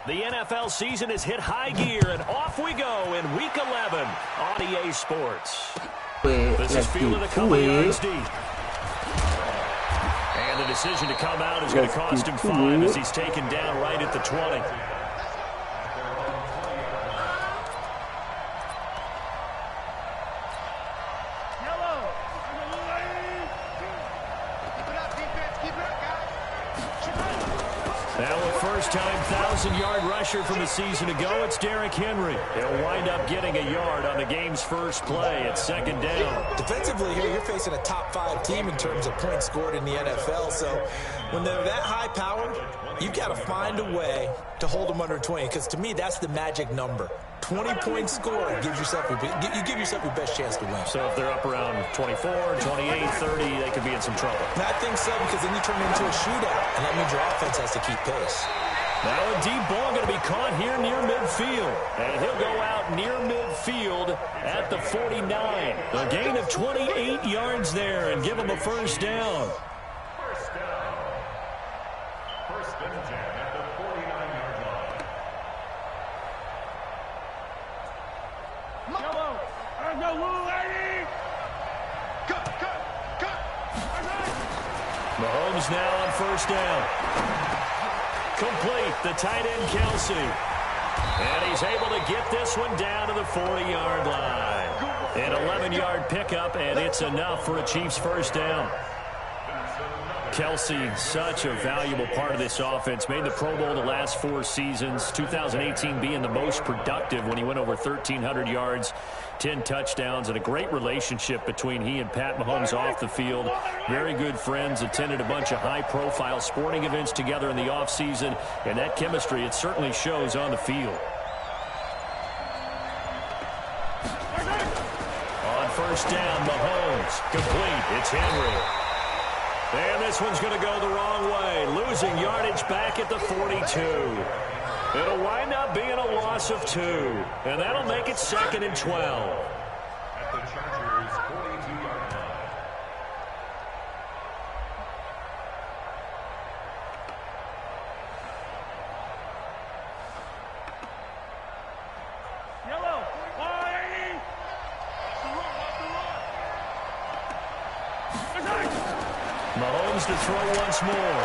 The NFL season has hit high gear, and off we go in Week 11 on EA Sports. This is fielded a couple yards deep. And the decision to come out is going to cost him 5 as he's taken down right at the 20. Now a first-time 1,000-yard rusher from a season ago, it's Derrick Henry. He'll wind up getting a yard on the game's first play at second down. Defensively here, you're facing a top-5 team in terms of points scored in the NFL, so when they're that high-powered, you've got to find a way to hold them under 20, because to me, that's the magic number. 20 points scored gives yourself you give yourself your best chance to win. So if they're up around 24, 28, 30, they could be in some trouble. And I think so, because then you turn it into a shootout, and that means your offense has to keep pace. Now a deep ball going to be caught here near midfield. And he'll go out near midfield at the 49. A gain of 28 yards there and give him a first down. First and 10 at the 49-yard line. Mahomes now on first down. Complete, the tight end Kelsey. And he's able to get this one down to the 40-yard line. An 11-yard pickup, and it's enough for a Chiefs first down. Kelsey, such a valuable part of this offense. Made the Pro Bowl the last 4 seasons. 2018 being the most productive when he went over 1,300 yards, 10 touchdowns, and a great relationship between he and Pat Mahomes off the field. Very good friends, attended a bunch of high-profile sporting events together in the offseason, and that chemistry, it certainly shows on the field. On first down, Mahomes, complete. It's Henry. And this one's going to go the wrong way, losing yardage back at the 42. It'll wind up being a loss of 2, and that'll make it 2nd and 12. At the Chargers' 42-yard line. Mahomes to throw once more.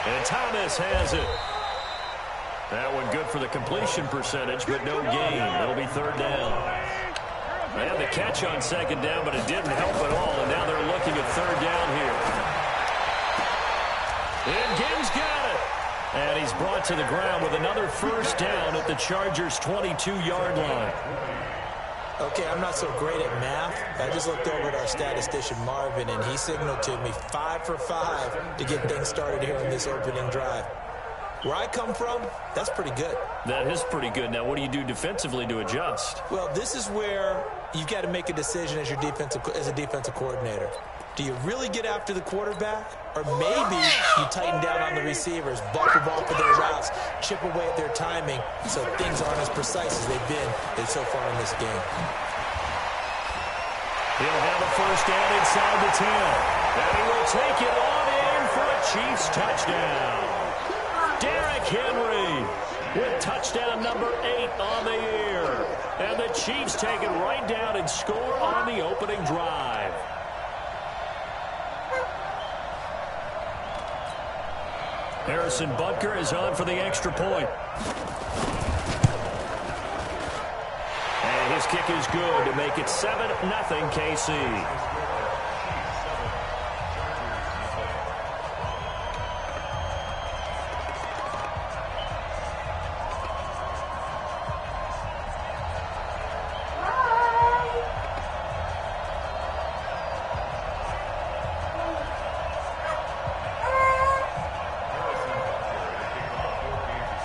And Thomas has it. That one good for the completion percentage, but no gain. It'll be 3rd down. They had the catch on 2nd down, but it didn't help at all, and now they're looking at 3rd down here. And Gibbs got it. And he's brought to the ground with another first down at the Chargers' 22-yard line. Okay, I'm not so great at math. I just looked over at our statistician, Marvin, and he signaled to me 5 for 5 to get things started here on this opening drive. Where I come from, that's pretty good. That is pretty good. Now, what do you do defensively to adjust? Well, this is where you've got to make a decision as a defensive coordinator. Do you really get after the quarterback? Or maybe you tighten down on the receivers, bump the ball for their routes, chip away at their timing so things aren't as precise as they've been so far in this game. He'll have a first down inside the 10. And he will take it on in for a Chiefs touchdown. Derrick Henry with touchdown number 8 on the year. And the Chiefs take it right down and score on the opening drive. Harrison Butker is on for the extra point. And his kick is good to make it 7-0 KC.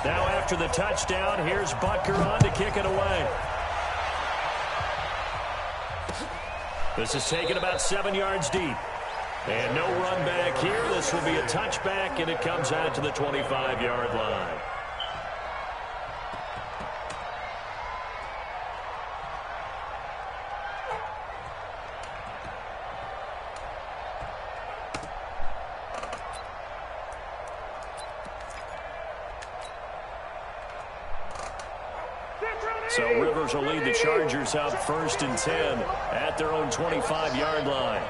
Now after the touchdown, here's Butker on to kick it away. This is taken about 7 yards deep. And no run back here. This will be a touchback, and it comes out to the 25-yard line. So Rivers will lead the Chargers up 1st and 10 at their own 25-yard line.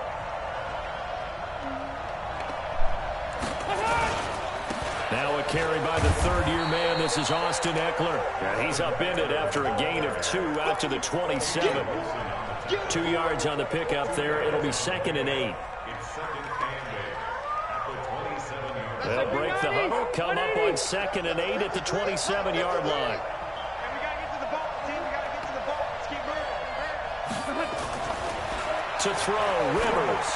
Now a carry by the third-year man. This is Austin Eckler. And he's upended after a gain of 2 out to the 27. 2 yards on the pickup there. It'll be 2nd and 8. They'll break the huddle, come up on 2nd and 8 at the 27-yard line. To throw, Rivers.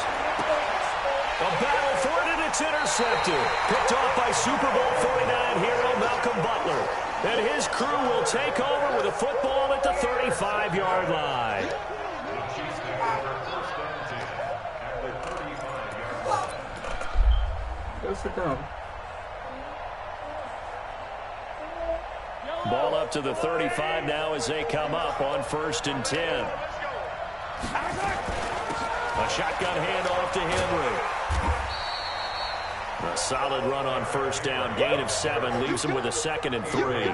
A battle for it, and it's intercepted. Picked off by Super Bowl 49 hero Malcolm Butler. And his crew will take over with a football at the 35-yard line. Go sit down. Ball up to the 35 now as they come up on 1st and 10. A shotgun handoff to Henry. A solid run on 1st down. Gain of 7 leaves him with a 2nd and 3.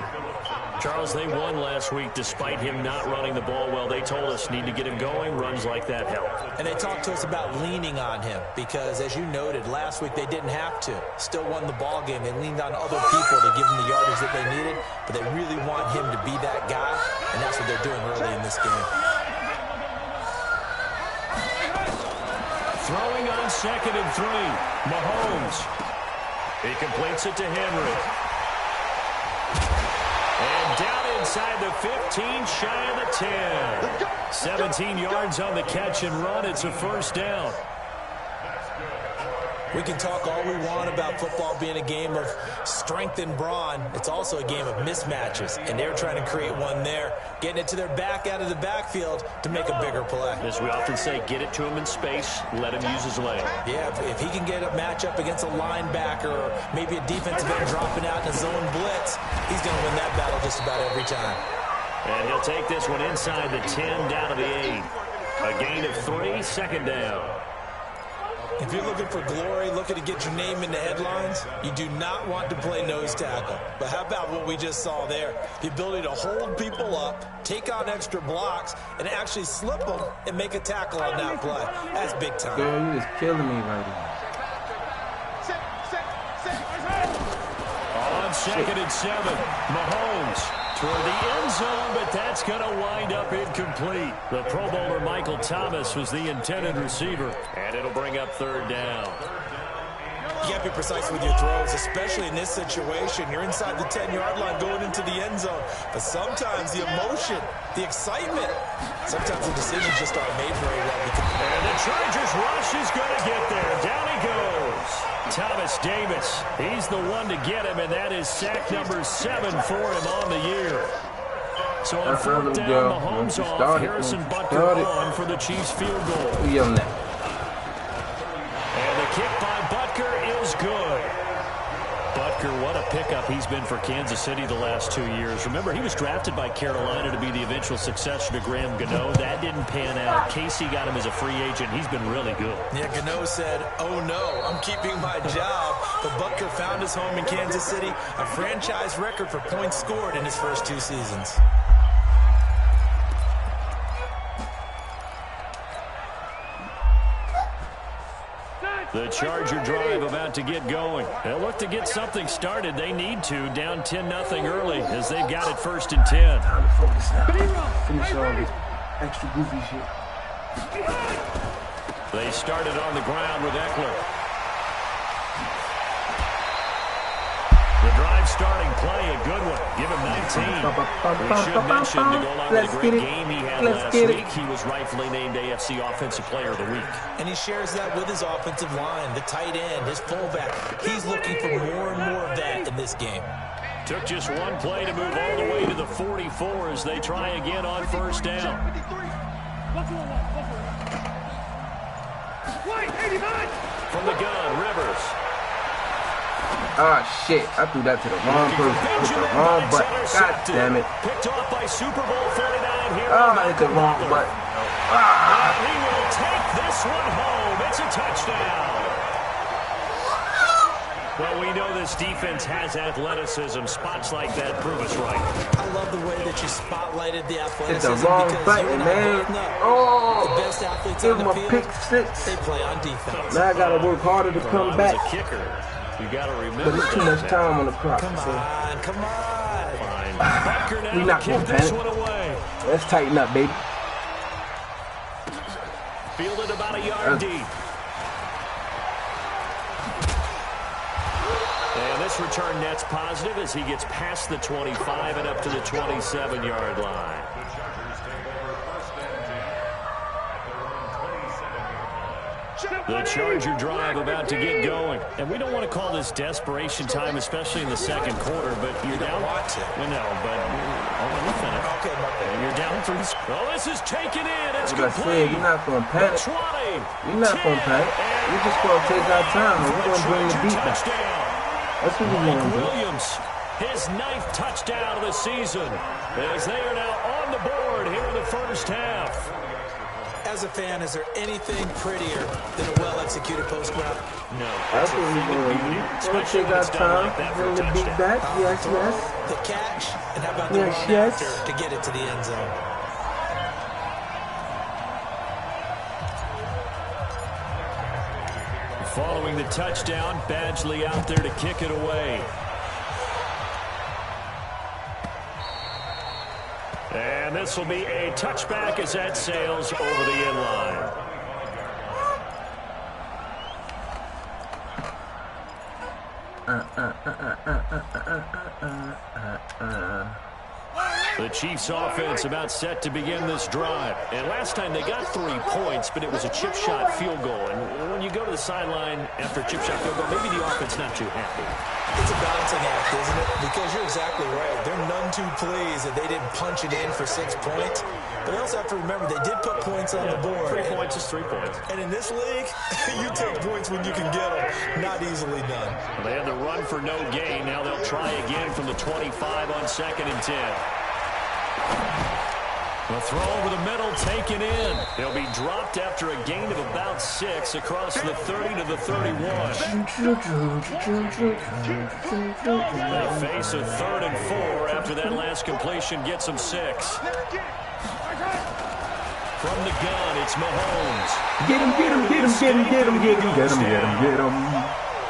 Charles, they won last week despite him not running the ball well. They told us need to get him going. Runs like that help. And they talked to us about leaning on him because, as you noted, last week they didn't have to. Still won the ball game. They leaned on other people to give them the yardage that they needed, but they really want him to be that guy, and that's what they're doing early in this game. Throwing on 2nd and 3. Mahomes. He completes it to Henry. And down inside the 15, shy of the 10. 17 yards on the catch and run. It's a 1st down. We can talk all we want about football being a game of strength and brawn. It's also a game of mismatches, and they're trying to create one there, getting it to their back out of the backfield to make a bigger play. As we often say, get it to him in space, let him use his leg. Yeah, if he can get a matchup against a linebacker or maybe a defensive end dropping out in a zone blitz, he's going to win that battle just about every time. And he'll take this one inside the 10, down to the 8. A gain of 3, 2nd down. If you're looking for glory, looking to get your name in the headlines, you do not want to play nose tackle. But how about what we just saw there? The ability to hold people up, take on extra blocks, and actually slip them and make a tackle on that play. That's big time. Girl, you is killing me right now. On 2nd and 7, Mahomes toward the end zone, but that's going to wind up incomplete. The Pro Bowler Michael Thomas was the intended receiver, and it'll bring up 3rd down. You got to be precise with your throws, especially in this situation. You're inside the 10-yard line going into the end zone. But sometimes the emotion, the excitement, sometimes the decisions just aren't made very well. And the Chargers rush is going to get there. Down he goes. Thomas Davis, he's the one to get him, and that is sack number 7 for him on the year. So on 4th down, Mahomes off, Harrison Butker on for the Chiefs field goal. And the kick by Butker is good. Butker, what a pickup he's been for Kansas City the last 2 years. Remember, he was drafted by Carolina to be the eventual successor to Graham Gano. That didn't pan out. Casey got him as a free agent. He's been really good. Yeah, Gano said, oh no, I'm keeping my job. But Butker found his home in Kansas City, a franchise record for points scored in his first 2 seasons. The Charger drive about to get going. They'll look to get something started. They need to. Down 10-0 early as they've got it 1st and 10. Time to focus now. Finish all this extra goofy shit. They started on the ground with Eckler. The drive starting play, a good one. Give him 19. We should mention, to go along with the great game he had last week, he was rightfully named AFC Offensive Player of the Week. And he shares that with his offensive line, the tight end, his fullback. He's looking for more and more of that in this game. Took just one play to move all the way to the 44 as they try again on 1st down. From the gun, Rivers. Ah, shit. I threw that to the wrong person. Hit the wrong button. God damn it. Picked off by Super Bowl 49 here. Oh, I hit the wrong button. And he will take this one home. It's a touchdown. Well, we know this defense has athleticism. Spots like that prove us right. I love the way that you spotlighted the athleticism. It's the wrong because button, you and I man. both know Oh, the best athletes give on him the a field, pick six. they play on defense. Now I gotta work harder to come Well, back. as a kicker, you got to remember. But there's too much time on the clock. Come So on, come on. Fine. Butker now we not to kick gonna this panic. one away. Let's tighten up, baby. Fielded about a yard deep. And this return net's positive as he gets past the 25 and up to the 27-yard line. The Charger drive about to get going. And we don't want to call this desperation time, especially in the second quarter, but you're down. Want to. Well, no, but let me finish. Okay, my bad. You're down 3. Oh, this is taken in. It's Like I said, complete. you're not gonna panic. 20. You're not gonna panic. We're just gonna take our time and we're gonna bring the beat back. Touchdown. That's what we're gonna do. Williams, his 9th touchdown of the season, as they are now on the board here in the first half. As a fan, is there anything prettier than a well-executed post route? No. That's what we're gonna do. We're gonna take our time, bring the beat back. Yes, yes. The catch, and how about the Yes, run yes. after to get it to the end zone? Following the touchdown, Badgley out there to kick it away. And this will be a touchback as that sails over the end line. The Chiefs offense about set to begin this drive. And last time they got 3 points, but it was a chip shot field goal. And when you go to the sideline after a chip shot field goal, maybe the offense not too happy. It's a balancing act, isn't it? Because you're exactly right. They're none too pleased that they didn't punch it in for 6 points. But they also have to remember they did put points on the board. 3 points is 3 points. And in this league, you take points when you can get them. Not easily done. Well, they had the run for no gain. Now they'll try again from the 25 on 2nd and 10. The throw over the middle taken in. They'll be dropped after a gain of about 6 across the 30 to the 31. They face a 3rd and 4 after that last completion gets them 6. From the gun, it's Mahomes. Get him, get him, get him, get him, get him, get him, get him, get him, get him.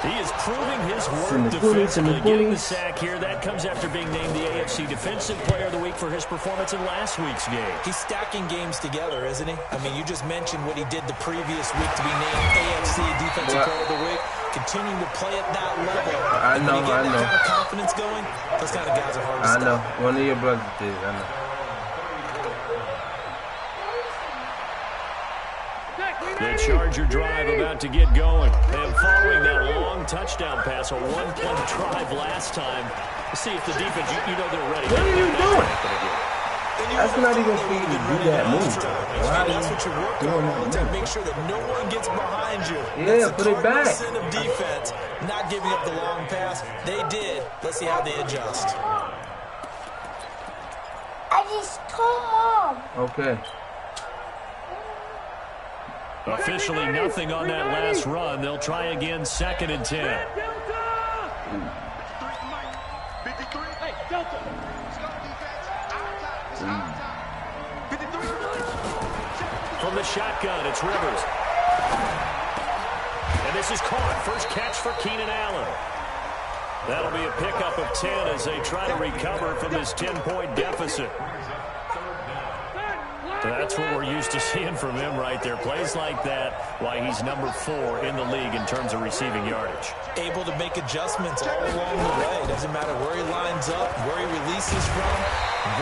He is proving his Send worth the bullets, send the defensively. Getting the bullets. sack here, that comes after being named the AFC Defensive Player of the Week for his performance in last week's game. He's stacking games together, isn't he? I mean, you just mentioned what he did the previous week to be named AFC Defensive Player of the Week. Continuing to play at that level. I And know, when you get I that know. kind of confidence going, those kind of guys are hard to I stop. know. One of your brothers did. I know. The Charger drive about to get going. And following that long touchdown pass, a one-play drive last time. Let's see if the defense, you know they're ready. What are you doing? And you That's would not have even thought for you they to would've do been that ready move. last time. Why And are that's you what you work doing on, that to move? make sure that no one gets behind you. Yeah, That's the put it cardinal back. sin of defense, not giving up the long pass. They did. Let's see how they adjust. I just told Mom. Okay. Officially nothing on that last run. They'll try again 2nd and 10. From the shotgun, it's Rivers. And this is caught. First catch for Keenan Allen. That'll be a pickup of 10 as they try to recover from this 10-point deficit. That's what we're used to seeing from him right there. Plays like that, why he's number 4 in the league in terms of receiving yardage. Able to make adjustments all along the way. Doesn't matter where he lines up, where he releases from.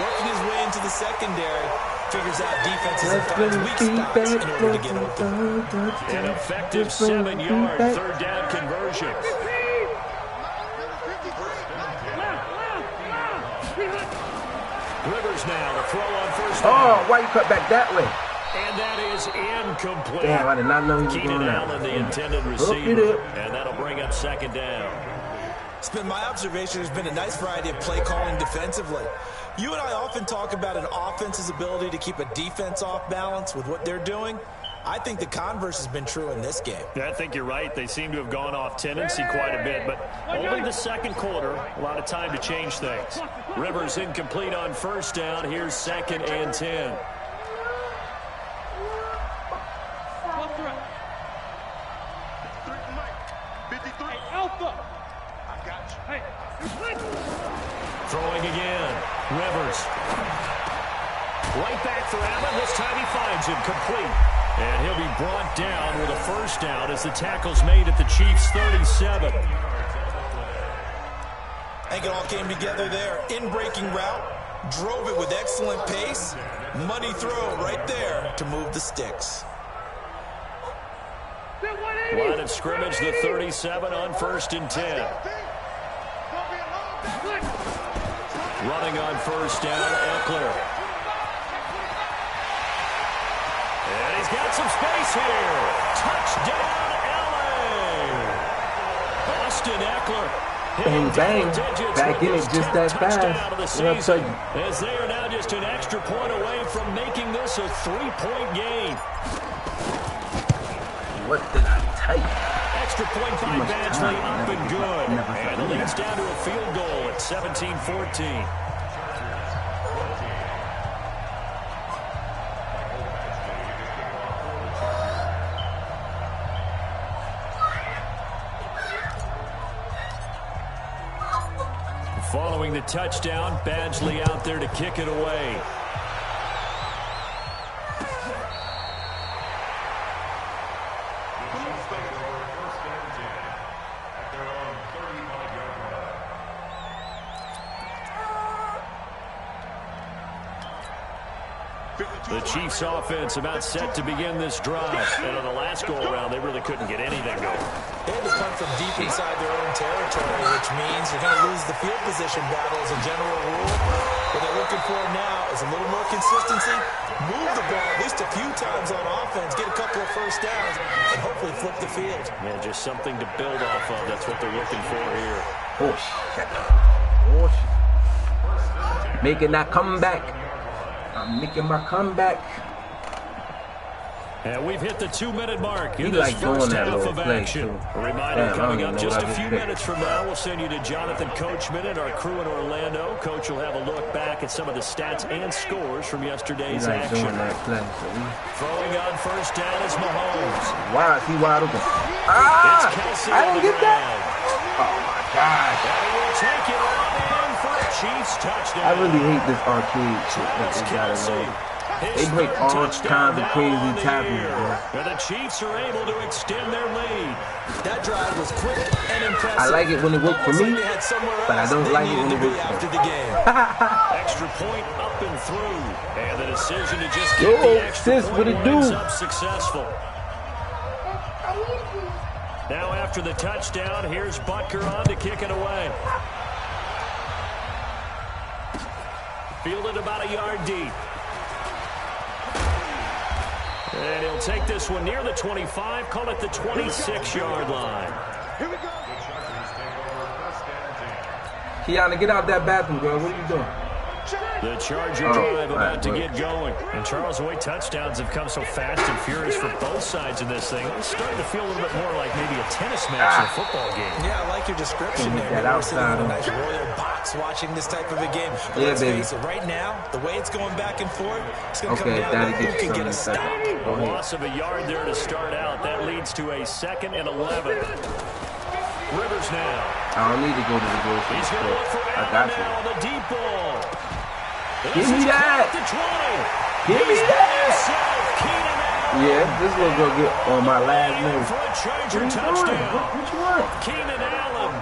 Working his way into the secondary. Figures out defenses and finds weak spots in order to get open. An effective 7-yard 3rd down conversion. Rivers now, the throw on 1st down. Oh, why you cut back that way? And that is incomplete. Damn, I did not know he was Keenan going out. Allen, the intended Hook it receiver. up. And that'll bring up 2nd down. It's been my observation there's been a nice variety of play calling defensively. You and I often talk about an offense's ability to keep a defense off balance with what they're doing. I think the converse has been true in this game. Yeah, I think you're right. They seem to have gone off tendency quite a bit, but only the second quarter. A lot of time to change things. Rivers incomplete on first down. Here's 2nd and 10. Throwing again. Rivers. Right back for Allen. This time he finds him complete. And he'll be brought down with a first down as the tackle's made at the Chiefs' 37. I think it all came together there. In-breaking route. Drove it with excellent pace. Money throw right there to move the sticks. Line of scrimmage, the 37 on 1st and 10. Running on first down, Eckler. And he's got some space here. Touchdown, LA. Austin Eckler. Bang, bang. Back in it just that fast. What I tell you? As they are now just an extra point away from making this a 3-point game. What did I tell you? Extra point by Badgley, up and good. And the lead's down to a field goal at 17-14. Following the touchdown, Badgley out there to kick it away. The Chiefs offense about set to begin this drive. And on the last go-around, they really couldn't get anything going. They had to come from deep inside their own territory, which means you're going to lose the field position battle as a general rule. What they're looking for now is a little more consistency, move the ball at least a few times on offense, get a couple of first downs, and hopefully flip the field. Yeah, just something to build off of. That's what they're looking for here. Oh, shit. Oh, shit. Making that comeback. I'm making my comeback. And we've hit the 2-minute mark in He this like first that half little of play, action. too. A reminder Damn, coming up just a I few just minutes from now. We'll send you to Jonathan Coachman and our crew in Orlando. Coach will have a look back at some of the stats and scores from yesterday's like action. that play, Throwing on first down is Mahomes. Wow, he wide open. It's Kelsey I on didn't the get that. ground. Oh my gosh. And he will take it on in for a Chiefs touchdown. I really hate this arcade shit that they got Kelsey. in. They break all kinds of crazy tackles, bro. And the Chiefs are able to extend their lead. That drive was quick and impressive. I like it when it worked for me, but I don't like it when it works for after them. the game. Extra point up and through. And the decision to just Yo, get the extra sis, what point it winds do? up successful. Now after the touchdown, here's Butker on to kick it away. Fielded about a yard deep. And he'll take this one near the 25, call it the 26-yard line. Here we go. The Chargers take over 1st and 10. Kiana, get out that bathroom, girl. What are you doing? The Charger drive about to get going. And Charles, the way touchdowns have come so fast and furious for both sides in this thing, it's starting to feel a little bit more like maybe a tennis match in a football game. Yeah, I like your description there. That We're sitting in outside a nice royal box watching this type of a game. But Yeah, let's baby. face it, right now, the way it's going back and forth, it's going to Okay, come down Daddy to who gets can get a something stop. second. Go A ahead. loss of a yard there to start out. That leads to a 2nd and 11. Rivers now. I don't need to go to the grocery He's going to look for store. I Allen got now you. on the deep ball. Give This me is that. caught at the 20. Give me He's that. by himself. Keenan Allen. Yeah, this will go get on my last nerve. For a What Charger you want? touchdown. What you want? Keenan Allen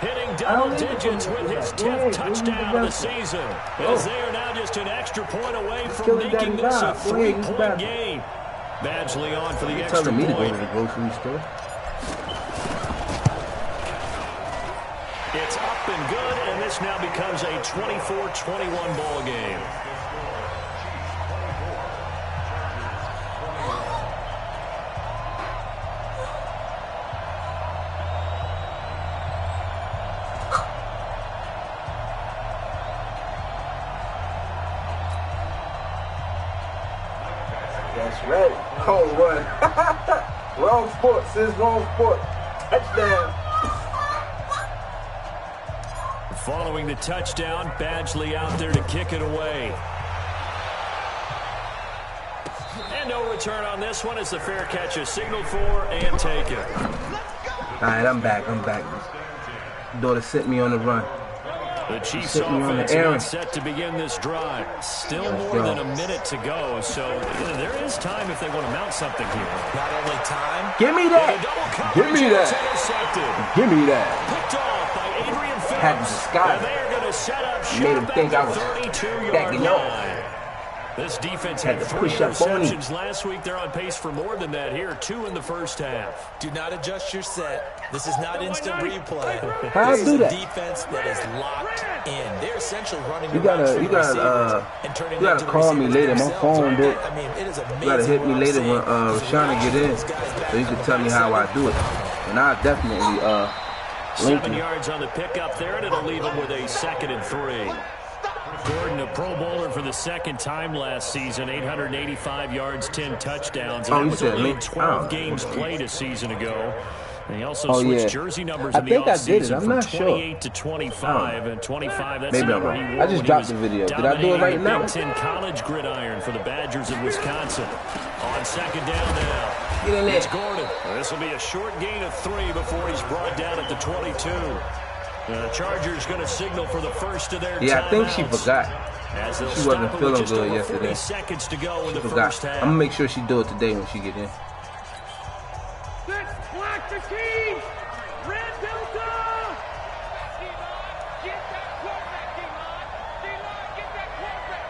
hitting I double don't need to digits put with it his back. 10th Yeah, touchdown of the season. Oh. As they are now just an extra point away kill from his making daddy this a vibe. Go ahead, use 3-point that. game. Badgley on for the You're extra telling me to go point. to the grocery store. It's up and good, and this now becomes a 24-21 ball game. That's right. Home run. Wrong sport, sis. Wrong sport. Touchdown. Following the touchdown, Badgley out there to kick it away. And no return on this one as the fair catch is signaled for and taken. All right, I'm back. Daughter sent me on the run. The Chiefs offense is set to begin this drive. Still more than a minute to go, so there is time if they want to mount something here. Not only time. Give me that. Give me that. Give me that. Picked off by Adrian Phillips. Had to disguise. And they're going to set up shop made him think I was 32-yard backing up. line. This defense Had had to 3 push up on him. interceptions last week. They're on pace for more than that here. 2 in the first half. Do not adjust your set. This is not instant replay. How this I do is that? a defense that is locked in. They're essentially running You gotta call me later. My phone broke. I mean, it is amazing. You gotta hit me later when Rashana get in, so you can tell me how I do it. And I'll definitely link 7 you. yards on the pickup there, and it'll leave them with a 2nd and 3. Gordon, a Pro Bowler for the 2nd time last season, 885 yards, 10 touchdowns. And that was only in 12 games played a season ago. And he also switched jersey numbers in the offseason from 28 to 25. And 25, that's the number he wore. I just dropped the video. Did I do it right now? Big Ten college gridiron for the Badgers of Wisconsin. On 2nd down now. Get in there. It's Gordon. This will be a short gain of 3 before he's brought down at the 22. The Chargers going to signal for the first of their I think she timeouts. forgot. She wasn't feeling good yesterday. Seconds to go in the Forgot. first half. I'm gonna make sure she do it today when she get in. Let's block the team. Red Delta. Get that quarterback, D-line. D-line, get that quarterback.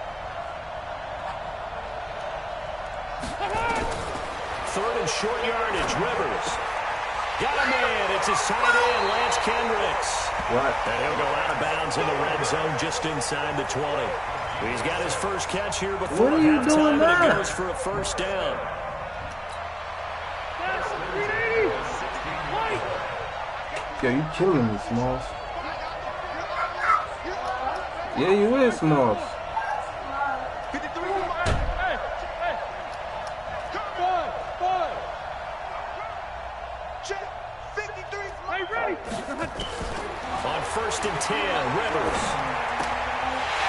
3rd and short yardage, Rivers. Got a man. It's his tight end, Lance Kendricks. What? And he'll go out of bounds in the red zone just inside the 20. He's got his first catch here before What are you doing halftime, now? and it goes for a first down. Yo, you killing me, Smalls. Yeah, you is, Smalls. On 1st and 10, Rivers.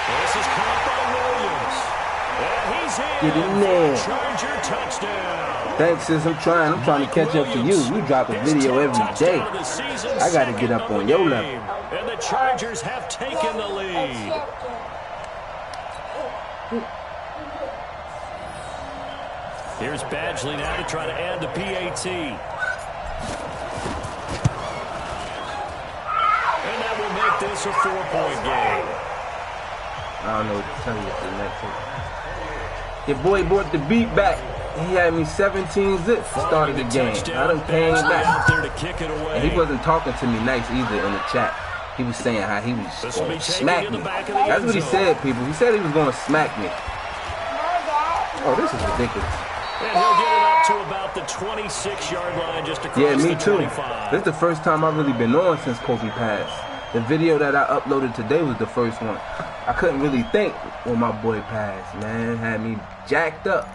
This is caught by Williams. And he's in. Get in there. Charger touchdown. Thanks, sis. I'm trying to catch up to you. You drop a video every day. I got to get up on your level. And the Chargers have taken the lead. Here's Badgley now to try to add the PAT. And that will make this a 4-point game. I don't know what to tell you after that. Your boy brought the beat back. He had me 17 zip to start of the game. I done came back. And he wasn't talking to me nice either in the chat. He was saying how he was going to smack me. That's what he said, people. He said he was going to smack me. Oh, this is ridiculous. And he'll get it up to about the 26-yard line just across me the too. 25. This is the first time I've really been on since Kofi passed. The video that I uploaded today was the first one. I couldn't really think when my boy passed, man. Had me jacked up.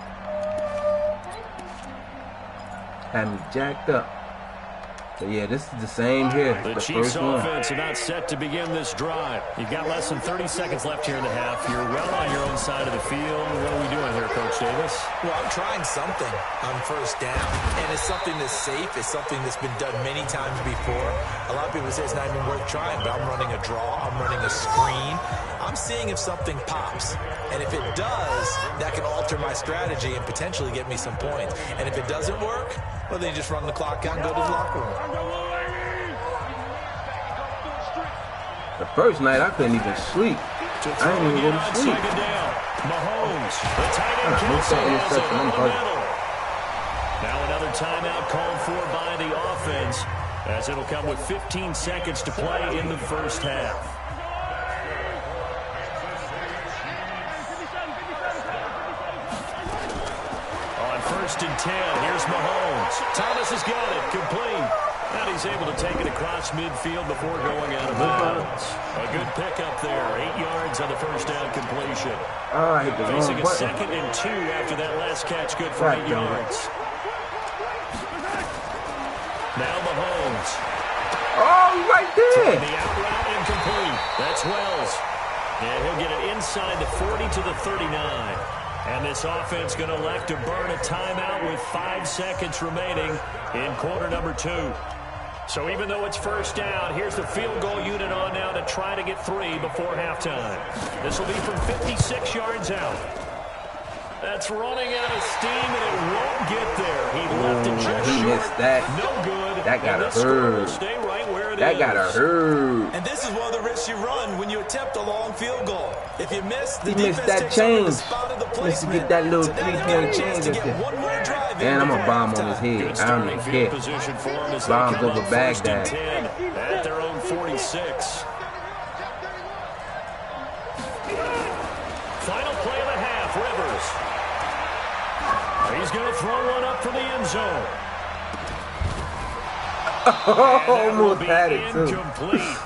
But yeah, this is the same here. The The Chiefs first one. offense about set to begin this drive. You've got less than 30 seconds left here in the half. You're well on your own side of the field. What are we doing here, Coach Davis? Well, I'm trying something on 1st down, and it's something that's safe. It's something that's been done many times before. A lot of people say it's not even worth trying, but I'm running a draw. I'm running a screen. I'm seeing if something pops, and if it does, that can alter my strategy and potentially get me some points. And if it doesn't work, well, then you just run the clock out and go to the locker room. The first night I couldn't even sleep. I didn't even go to sleep. Mahomes, the tight end What's Kelsey that has it interception? in I'm the buzzing. middle. Now another timeout called for by the offense, as it'll come with 15 seconds to play in the first half. On 1st and 10, here's Mahomes. Thomas has got it, complete. And he's able to take it across midfield before going out of bounds. A good pickup there. 8 yards on the first down completion. Oh, I hit the Facing wrong a button. 2nd and 2 after that last catch. Good for 8 yards. Now Mahomes. Oh, right there. The out route incomplete. That's Wells. And he'll get it inside the 40 to the 39. And this offense going to elect to burn a timeout with 5 seconds remaining in quarter number 2. So even though it's first down, here's the field goal unit on now to try to get 3 before halftime. This will be from 56 yards out. That's running out of steam, and it won't get there. He left it just He short. missed that. No good. That gotta And this score will hurt. stay right where it That is. gotta hurt. And this is one of the risks you run when you attempt a long field goal. If you miss, the He defense missed that takes over change. the spot of the Missed to placement. get that little So now they've got a 3-point chance change to up get there. one more drive in And I'm before gonna bomb on his halftime. head. Good I starting don't field care. position for him as they Bombs come over up first and Baghdad. 10 at their own 46. Final play of the half, Rivers. He's going to throw one up for the end zone. Almost had it, too. Incomplete.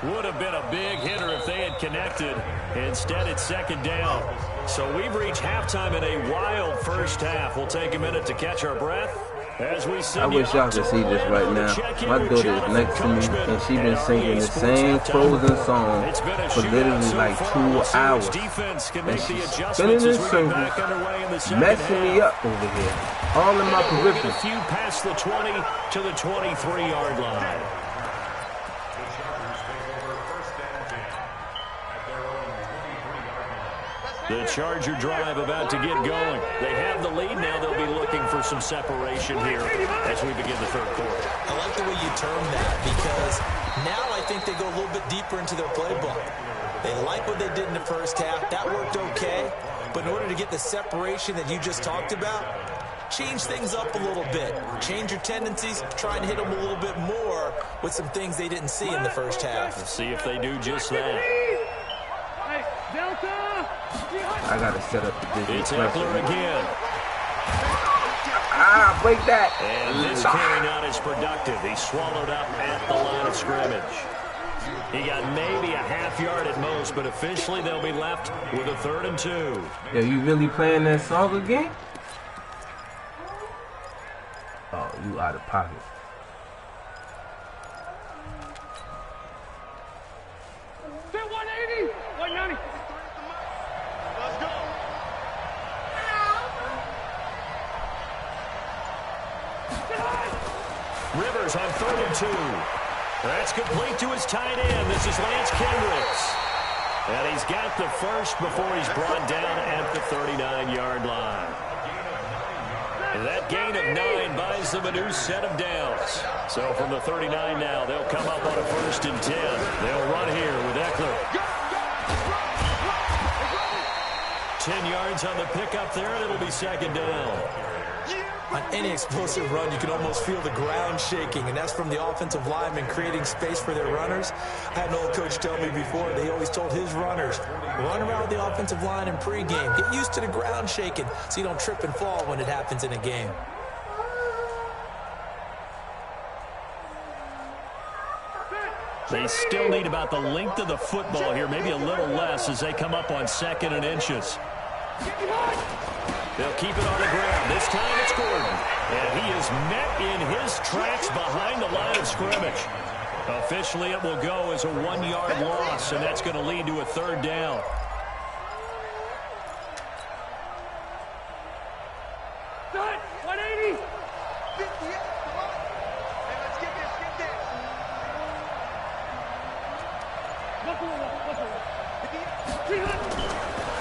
Would have been a big hitter if they had connected. Instead, it's 2nd down. So we've reached halftime in a wild first half. We'll take a minute to catch our breath as we I wish y'all could see this right now. My daughter is next to me, and she's been singing the same Frozen song for literally like 2 hours. And she's spinning in circles, messing me up over here. All in my We'll get a periphery. few past the 20 to the 23-yard line. The Charger drive about to get going. They have the lead now. They'll be looking for some separation here as we begin the third quarter. I like the way you term that because now I think they go a little bit deeper into their playbook. They like what they did in the first half. That worked okay. But in order to get the separation that you just talked about, change things up a little bit. Change your tendencies. Try and hit them a little bit more with some things they didn't see in the first half. Let's see if they do just that. Hey, Delta! I gotta set up the business. It's Eckler again. Ah, break that. And this carry not as productive. He swallowed up at the line of scrimmage. He got maybe a half yard at most, but officially they'll be left with a 3rd and 2. Yo, you really playing that song again? Oh, you out of pocket. Fit 180! 190! Let's go! Rivers on 3rd and 2. That's complete to his tight end. This is Lance Kendricks. And he's got the first before he's brought down at the 39-yard line. And that gain of 9 buys them a new set of downs. So from the 39 now, they'll come up on a 1st and 10. They'll run here with Eckler. 10 yards on the pickup there, and it'll be 2nd down. On any explosive run, you can almost feel the ground shaking, and that's from the offensive linemen creating space for their runners. I had an old coach tell me before, they always told his runners, run around with the offensive line in pregame. Get used to the ground shaking so you don't trip and fall when it happens in a game. They still need about the length of the football here, maybe a little less as they come up on 2nd and inches. They'll keep it on the ground. This time it's Gordon. And he is met in his tracks behind the line of scrimmage. Officially, it will go as a 1-yard loss, and that's going to lead to a 3rd down. Set! 180!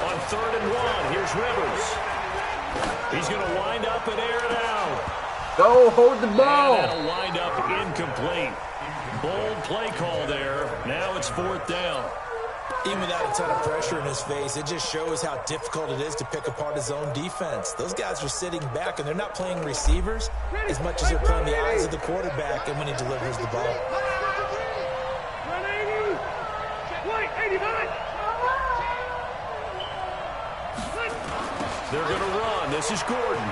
On 3rd and 1, here's Rivers. He's going to wind up and air it out. Go, hold the ball. And that'll wind up incomplete. Bold play call there. Now it's 4th down. Even without a ton of pressure in his face, it just shows how difficult it is to pick apart his own defense. Those guys are sitting back, and they're not playing receivers as much as they're playing the eyes of the quarterback and when he delivers the ball. 180! Wait, 89! They're going to run. This is Gordon.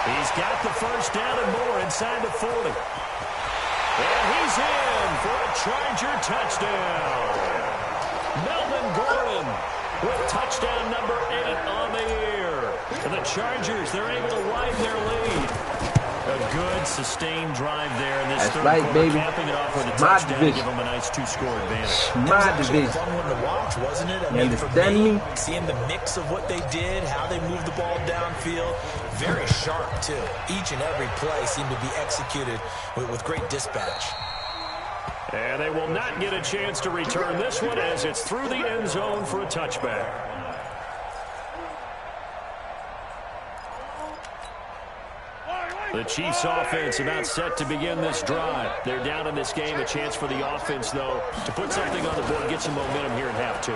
He's got the first down and more inside the 40. And he's in for a Charger touchdown. Melvin Gordon with touchdown number 8 on the year. And the Chargers, they're able to widen their lead. A good, sustained drive there in this third quarter, baby. capping it off with a touchdown to give them a nice 2-score advantage. My division. A fun one to watch, wasn't it? I You mean, for understand me, me? seeing the mix of what they did, how they moved the ball downfield, very sharp, too. Each and every play seemed to be executed with great dispatch. And they will not get a chance to return this one as it's through the end zone for a touchback. The Chiefs offense about set to begin this drive. They're down in this game. A chance for the offense, though, to put something on the board, get some momentum here in half 2.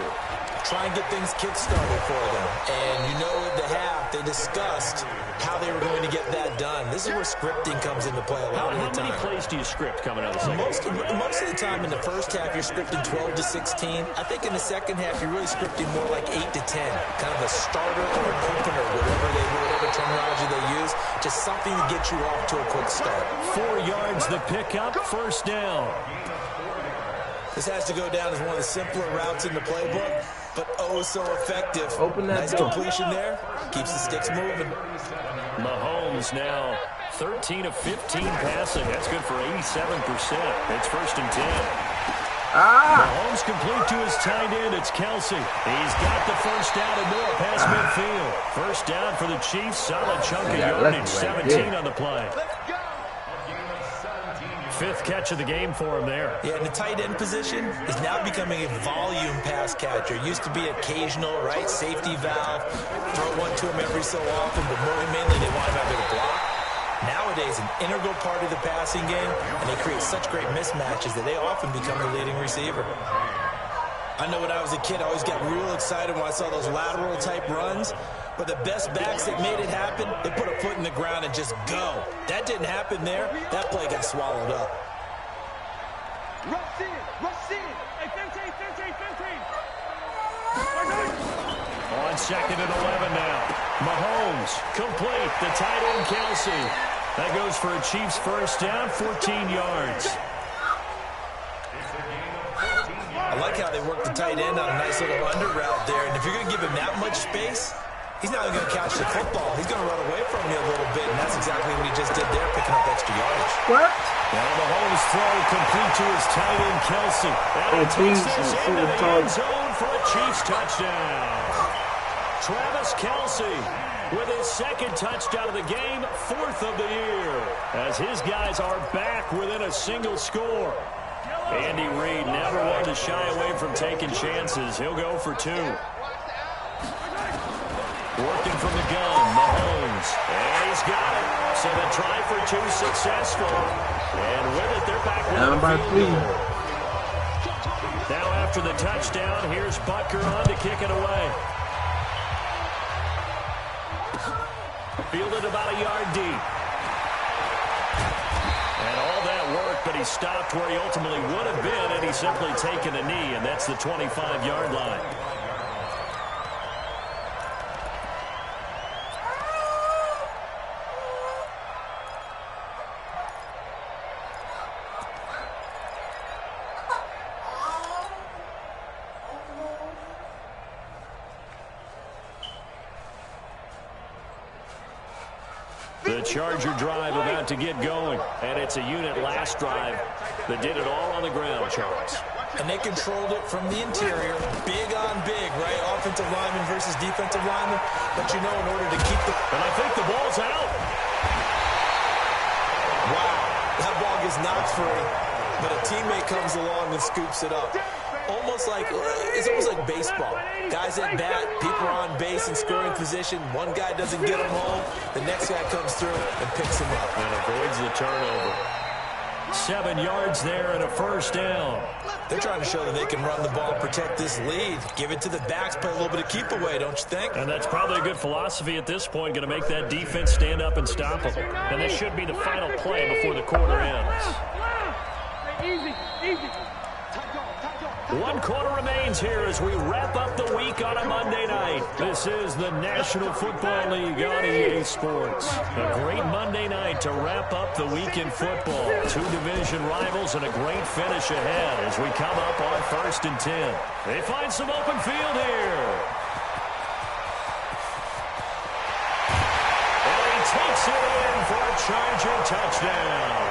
Try and get things kick-started for them. And you know at the half, they discussed how they were going to get that done. This is where scripting comes into play a lot of the time. How many plays do you script coming out of the second? Most of the time in the first half, you're scripting 12 to 16. I think in the second half, you're really scripting more like 8 to 10. Kind of a starter or an opener, whatever terminology they use. Just something to get you off to a quick start. 4 yards the pickup, first down. This has to go down as one of the simpler routes in the playbook, but oh so effective. Open that nice door. Completion there. Keeps the sticks moving. Mahomes now 13 of 15 passing. That's good for 87%. It's first and 10. Mahomes complete to his tight end. It's Kelsey. He's got the first down and more past midfield. First down for the Chiefs. Solid chunk of yardage. 17 on the play. 5th catch of the game for him there. Yeah, and the tight end position is now becoming a volume pass catcher. Used to be occasional, right? Safety valve. Throw one to him every so often, but more mainly they want him having a block. Nowadays, an integral part of the passing game, and they create such great mismatches that they often become the leading receiver. I know when I was a kid, I always got real excited when I saw those lateral type runs. But the best backs that made it happen, they put a foot in the ground and just go. That didn't happen there. That play got swallowed up. Rush in. Hey, 15. On second and 11 now. Mahomes complete. The tight end Kelsey. That goes for a Chiefs first down, 14 yards. I like how they work the tight end on a nice little under route there. And if you're going to give him that much space, he's not even going to catch the football. He's going to run away from you a little bit, and that's exactly what he just did there, picking up extra yardage. What? Now Mahomes throw complete to his tight end Kelsey. And he takes this into the end zone for a Chiefs touchdown. Travis Kelsey with his 2nd touchdown of the game, 4th of the year, as his guys are back within a single score. Andy Reid never one to shy away from taking chances. He'll go for 2. Working from the gun, Mahomes. And he's got it. So the try for 2 successful. And with it, they're back with a field goal. Now after the touchdown, here's Butker on to kick it away. Fielded about a yard deep. And all that work, but he stopped where he ultimately would have been, and he's simply taken a knee, and that's the 25-yard line. The Charger drive about to get going, and it's a unit last drive that did it all on the ground, Charles. And they controlled it from the interior, big on big, right? Offensive lineman versus defensive lineman. But you know, in order to keep the... And I think the ball's out. Wow, that ball gets knocked free, but a teammate comes along and scoops it up. It's almost like baseball. Guys at bat, people are on base in scoring position. One guy doesn't get him home. The next guy comes through and picks him up. And avoids the turnover. 7 yards there and a first down. They're trying to show that they can run the ball and protect this lead. Give it to the backs, play a little bit of keep away, don't you think? And that's probably a good philosophy at this point, going to make that defense stand up and stop them. And this should be the final play before the quarter ends. Easy. 1 quarter remains here as we wrap up the week on a Monday night. This is the National Football League on EA Sports. A great Monday night to wrap up the week in football. 2 division rivals and a great finish ahead as we come up on 1st and 10. They find some open field here. And he takes it in for a Charger touchdown.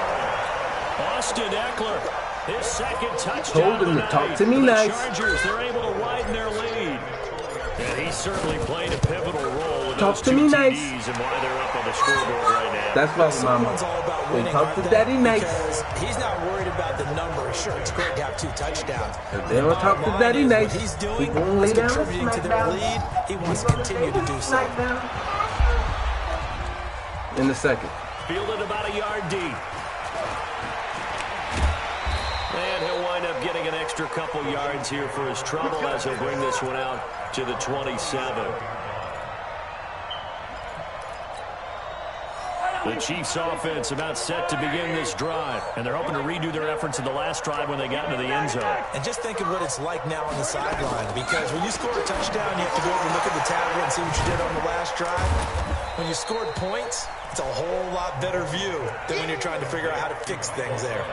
Austin Eckler. His second touchdown Told him to talk to me nice. The Chargers, they're able to widen their lead. And he certainly played a pivotal role in those 2 TDs and why they're up on the scoreboard right now. That's what Someone's all about winning, talk to Daddy nice. Because he's not worried about the number. Sure, it's great to have 2 touchdowns. If they don't talk to Daddy nice, he's doing, he won't lay down. contributing to their lead. He wants to continue to do so. In the second. Fielded about a yard deep. And he'll wind up getting an extra couple yards here for his trouble as he'll bring this one out to the 27. The Chiefs offense about set to begin this drive, and they're hoping to redo their efforts in the last drive when they got into the end zone. And just think of what it's like now on the sideline, because when you score a touchdown, you have to go over and look at the tablet and see what you did on the last drive. When you scored points, it's a whole lot better view than when you're trying to figure out how to fix things there.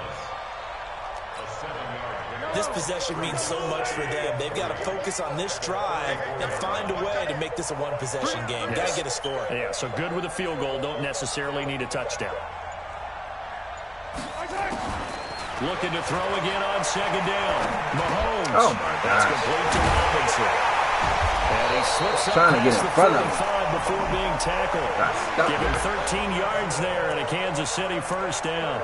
This possession means so much for them. They've got to focus on this drive and find a way to make this a one-possession game. Got to get a score. Yeah, so good with a field goal. Don't necessarily need a touchdown. Looking to throw again on 2nd down. Mahomes. Oh, my God. That's complete to Robinson. And he slips up Trying to get in front of him before being tackled. Give him 13 yards there and a Kansas City first down.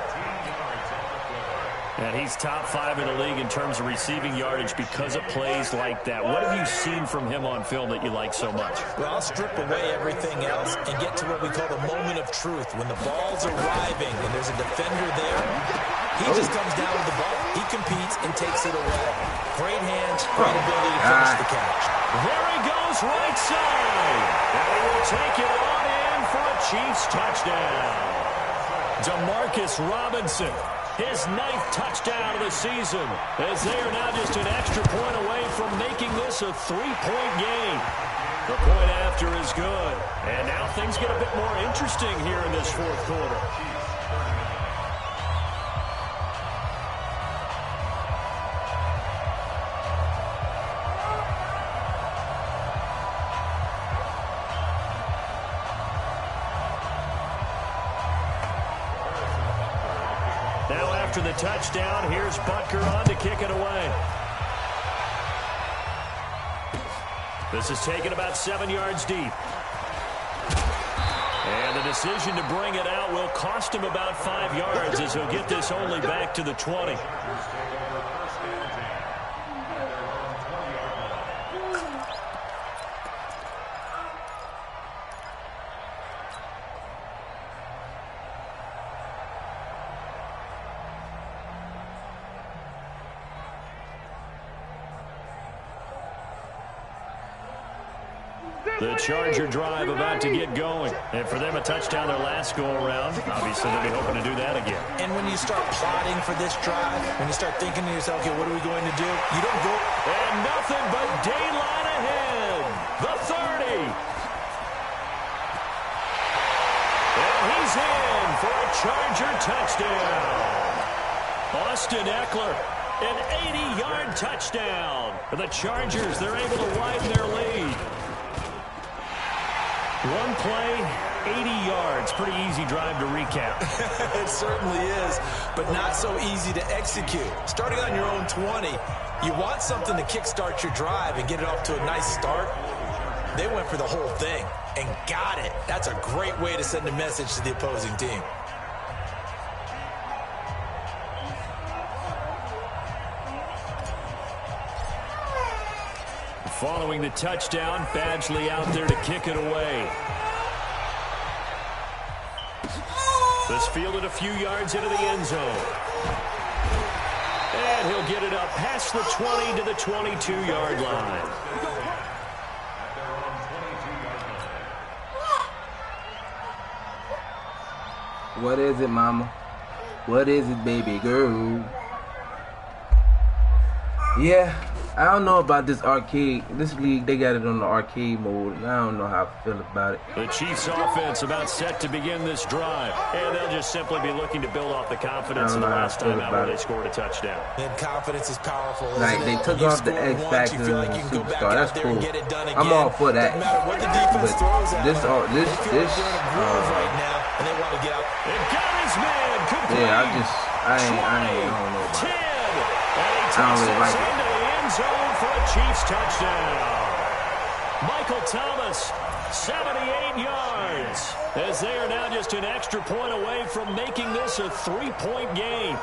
And he's top 5 in the league in terms of receiving yardage because of plays like that. What have you seen from him on film that you like so much? Well, I'll strip away everything else and get to what we call the moment of truth. When the ball's arriving and there's a defender there, he just comes down with the ball. He competes and takes it away. Great hands, great ability to finish the catch. There he goes, right side. And he will take it on in for a Chiefs touchdown. Demarcus Robinson. His 9th touchdown of the season, as they are now just an extra point away from making this a 3-point game. The point after is good. And now things get a bit more interesting here in this 4th quarter. After the touchdown, here's Butker on to kick it away. This is taken about 7 yards deep. And the decision to bring it out will cost him about 5 yards as he'll get this only back to the 20. The Charger drive about to get going. And for them, a touchdown their last go-around. Obviously, they'll be hoping to do that again. And when you start plotting for this drive, when you start thinking to yourself, okay, what are we going to do? You don't go. And nothing but daylight ahead. The 30. And he's in for a Charger touchdown. Austin Eckler, an 80-yard touchdown. The Chargers, they're able to widen their lead. One play, 80 yards. Pretty easy drive to recap. It certainly is, but not so easy to execute. Starting on your own 20, you want something to kickstart your drive and get it off to a nice start. They went for the whole thing and got it. That's a great way to send a message to the opposing team. Following the touchdown, Badgley out there to kick it away. This fielded a few yards into the end zone. And he'll get it up past the 20 to the 22-yard line. What is it, mama? What is it, baby girl? Yeah, I don't know about this arcade. This league, they got it on the arcade mode, and I don't know how I feel about it. The Chiefs offense about set to begin this drive. And they'll just simply be looking to build off the confidence of the last time out where they scored a touchdown. And confidence is powerful, like, they took off the X Factor and the Superstar. That's cool. I'm all for that. But this right now, and they want to get out. It got his man. Yeah, I don't know about it. I don't really like it. Into the end zone for a Chiefs touchdown. Michael Thomas, 78 yards, as they are now just an extra point away from making this a 3-point game.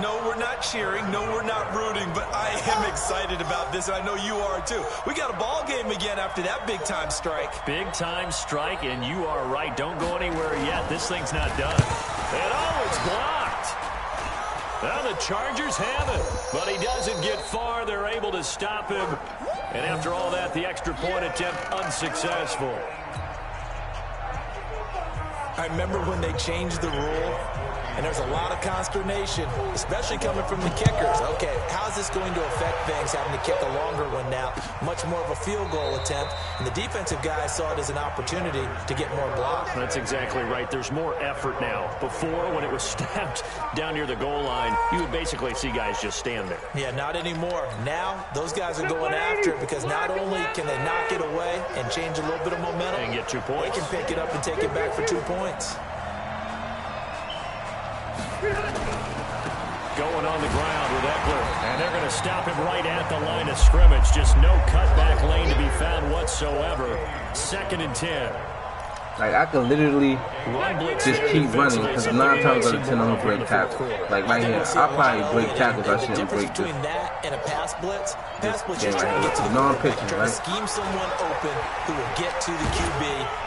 No, we're not cheering. No, we're not rooting, but I am excited about this, and I know you are too. We got a ball game again after that big-time strike. Big-time strike, and you are right. Don't go anywhere yet. This thing's not done. And oh, it's blocked. Well, the Chargers have it, but he doesn't get far. They're able to stop him. And after all that, the extra point attempt unsuccessful. I remember when they changed the rule, and there's a lot of consternation, especially coming from the kickers. Okay, how's this going to affect things, having to kick a longer one now? Much more of a field goal attempt, and the defensive guys saw it as an opportunity to get more blocks. That's exactly right. There's more effort now. Before, when it was snapped down near the goal line, you would basically see guys just stand there. Yeah, not anymore. Now, those guys are going after it because not only can they knock it away and change a little bit of momentum, and get 2 points. They can pick it up and take it back for 2 points. Going on the ground with Eckler, and they're going to stop him right at the line of scrimmage. Just no cutback lane to be found whatsoever. 2nd and 10. Like, I could literally just keep running because 9 times out of 10 I'm going to break tackles. Like, right here, I'll probably break tackles I shouldn't break this. Between that and a pass blitz is yeah, trying to get to the non-pitching, trying to scheme someone open who will get to the QB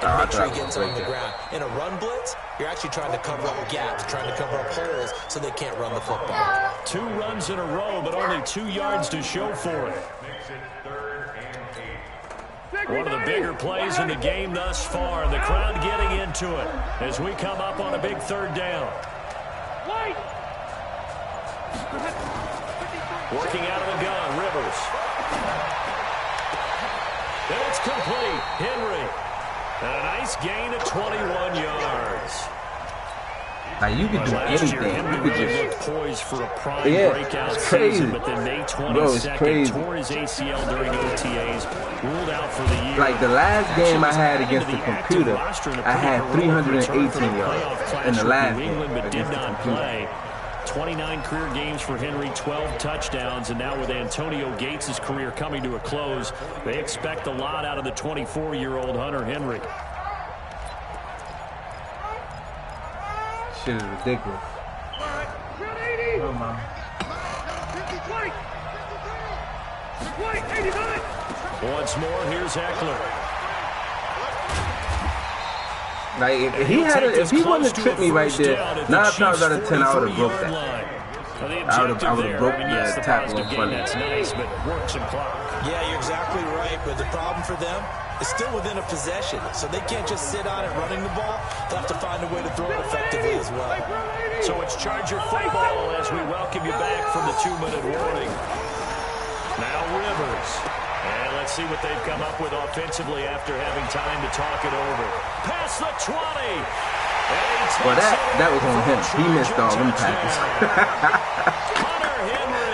and make sure he gets on the ground. In a run blitz, you're actually trying to cover up gaps, trying to cover up holes so they can't run the football. 2 runs in a row, but only 2 yards to show for it. One of the bigger plays in the game thus far. The crowd getting into it as we come up on a big 3rd down. Working out of the gun, Rivers. And it's complete. Henry. And a nice gain of 21 yards. Like, you could do anything. You could just poised for a prime breakout season, but then May 22nd tore his ACL during OTAs, ruled out for the year. Like, the last game I had against the computer, I had 318 yards in the last game but did against the not computer. play. 29 career games for Henry, 12 touchdowns, and now with Antonio Gates' career coming to a close, they expect a lot out of the 24-year-old Hunter Henry. Shit is ridiculous. Oh, my. Once more, here's Eckler. Like, if he wouldn't have tripped me right there, 9 times out of 10 I would have broke that. I would have broke the tackle in front of That's nice, but work some clock. Yeah, you're exactly right, but the problem for them is still within a possession, so they can't just sit on it running the ball. They'll have to find a way to throw it effectively as well. So it's Charger football as we welcome you back from the 2-minute warning. Now Rivers. And let's see what they've come up with offensively after having time to talk it over. Past the 20. Well, that was on him. He missed all them tackles.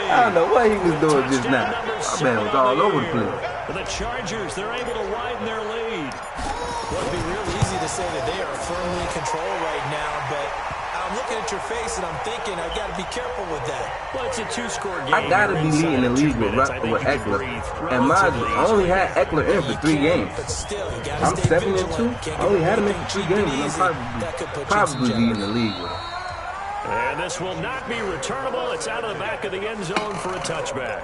I don't know what he was doing just now. My man was all over the place. For the Chargers, they're able to widen their lead. Well, it'd be real easy to say that they are firmly in control right now, but I'm looking at your face and I'm thinking I've got to be careful with that. Well, it's a 2-score game. I got to be leading the league with Eckler. And mind you, I only had Eckler in for 3 games. I'm 7-2. I only had him in for 3 games, and I'm probably leading the league with him. And this will not be returnable. It's out of the back of the end zone for a touchback.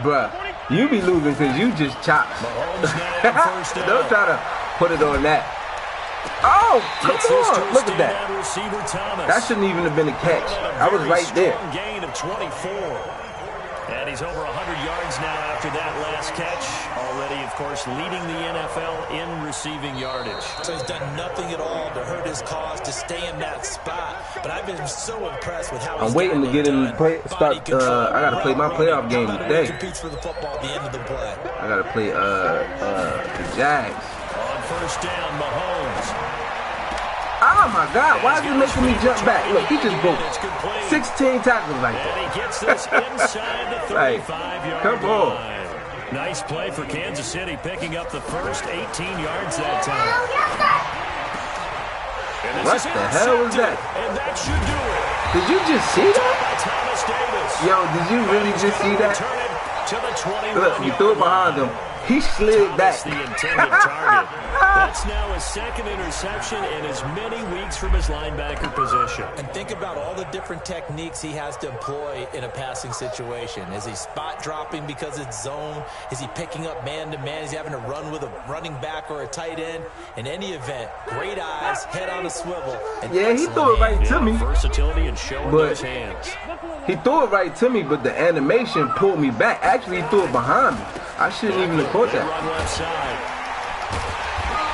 Bruh, you be losing because you just chopped. Don't try to put it on that. Oh, come on. Look at that. That shouldn't even have been a catch. I was right there. Gain of 24. And he's over 100 yards now after that last catch. Already, of course, leading the NFL in receiving yardage. So he's done nothing at all to hurt his cause, to stay in that spot. But I've been so impressed with how I'm waiting to get in play. Start. I gotta play my playoff game today. Competes for the football at the end of the play. I gotta play the Jags. On first down, Mahomes. Oh my God! Why is he making me jump back? Look, he just broke 16 tackles like that. And he gets this inside the 35-yard come on. line. Nice play for Kansas City, picking up the first 18 yards that time. What the hell was that? And that should do it. Did you just see that? Thomas Davis. Yo, did you really just see that? To the 21 Look, you threw it behind him. He slid back. The intended target. That's now his second interception in as many weeks from his linebacker position. And think about all the different techniques he has to employ in a passing situation. Is he spot dropping because it's zone? Is he picking up man-to-man? Is he having to run with a running back or a tight end? In any event, great eyes, head on a swivel. Yeah, he threw it right to me. Versatility and showing those hands. He threw it right to me, but the animation pulled me back. Actually, he threw it behind me. I shouldn't even have caught that. Run left side.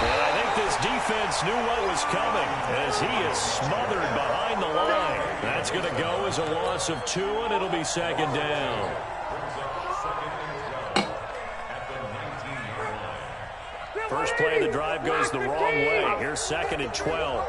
And I think this defense knew what was coming as he is smothered behind the line. That's going to go as a loss of 2, and it'll be second down. First play of the drive goes the wrong way. Here's second and 12.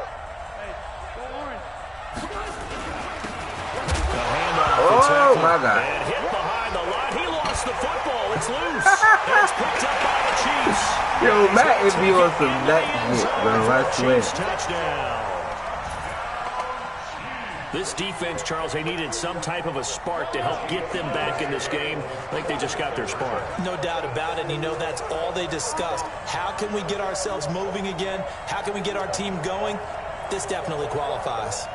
Oh, my God. And hit behind the line. He lost the football. It's loose. And it's picked up by the Chiefs. Yo, Matt is be on some that shit, bro. I swear. Touchdown. This defense, Charles, they needed some type of a spark to help get them back in this game. I think they just got their spark. No doubt about it. And you know, that's all they discussed. How can we get ourselves moving again? How can we get our team going? This definitely qualifies.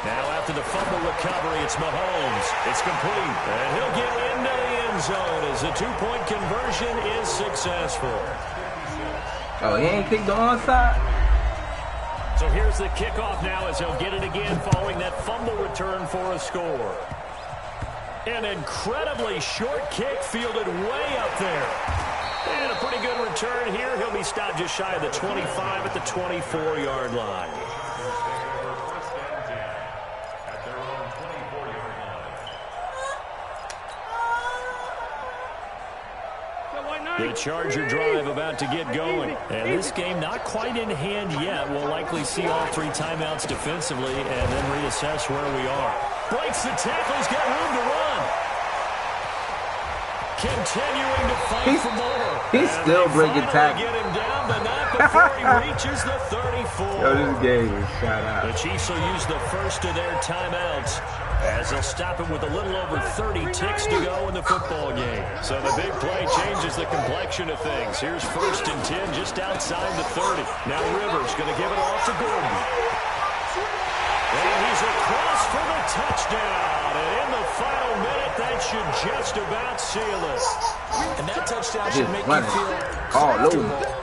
Now after the fumble recovery, it's Mahomes. It's complete. And he'll get into the end zone as the two-point conversion is successful. Oh, he ain't kicked the onside? So here's the kickoff now as he'll get it again following that fumble return for a score. An incredibly short kick fielded way up there. And a pretty good return here. He'll be stopped just shy of the 25 at the 24-yard line. The Charger drive about to get going. And this game not quite in hand yet. We'll likely see all 3 timeouts defensively and then reassess where we are. Breaks the tackle. He's got room to run. Continuing to fight for more. He's still breaking tackles. Get him down, but not before he reaches the 34. Yo, this game is shot out. The Chiefs will use the first of their timeouts as they'll stop him with a little over 30 ticks to go in the football game. So the big play changes the complexion of things. Here's first and 10 just outside the 30. Now Rivers going to give it off to Gordon. And he's across for the touchdown. And in the final minute, that should just about seal it. And that touchdown should make you feel all over.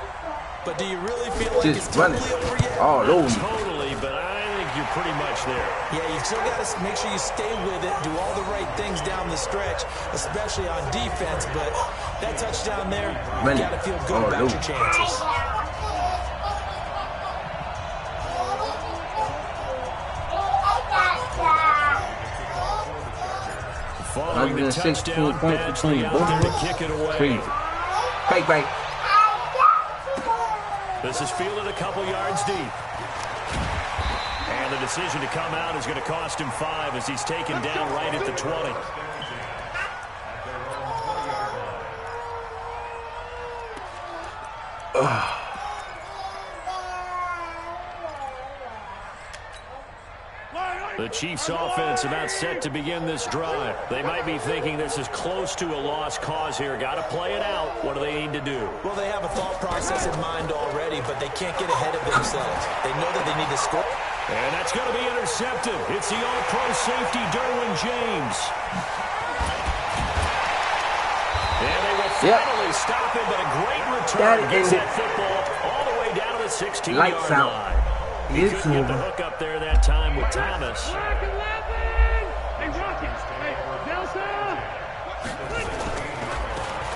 But do you really feel like just it's totally over yet? All over. Totally, but I think you're pretty much there. Yeah, you still got to make sure you stay with it, do all the right things down the stretch, especially on defense. But that touchdown there, you got to feel good about your chances. Following the touchdown, Badgley out there to kick it away. Fake break. This is fielded a couple yards deep. And the decision to come out is going to cost him 5 as he's taken down right at the 20. The Chiefs offense about set to begin this drive. They might be thinking this is close to a lost cause here. Got to play it out. What do they need to do? Well, they have a thought process in mind already, but they can't get ahead of themselves. They know that they need to score. And that's going to be intercepted. It's the all-pro safety, Derwin James. And they will finally stop him, but a great return gets that football all the way down to the 16-yard line. He It's couldn't get the over. hook up there that time with Thomas. Black 11. Hey, Rockets. Hey, Delta.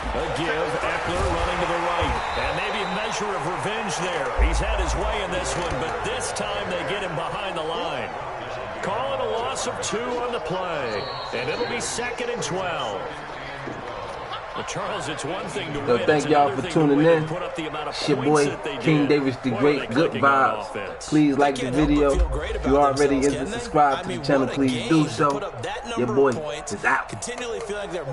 A give, Eckler running to the right. And maybe a measure of revenge there. He's had his way in this one, but this time they get him behind the line. Call it a loss of 2 on the play. And it'll be 2nd and 12. Well, Charles, it's one thing to win. Thank y'all for tuning in. It's Your boy, King Davis the Great. Good vibes. Please like the video. If you already isn't subscribed to the channel, please do so. Your boy is out. Continually feeling like they're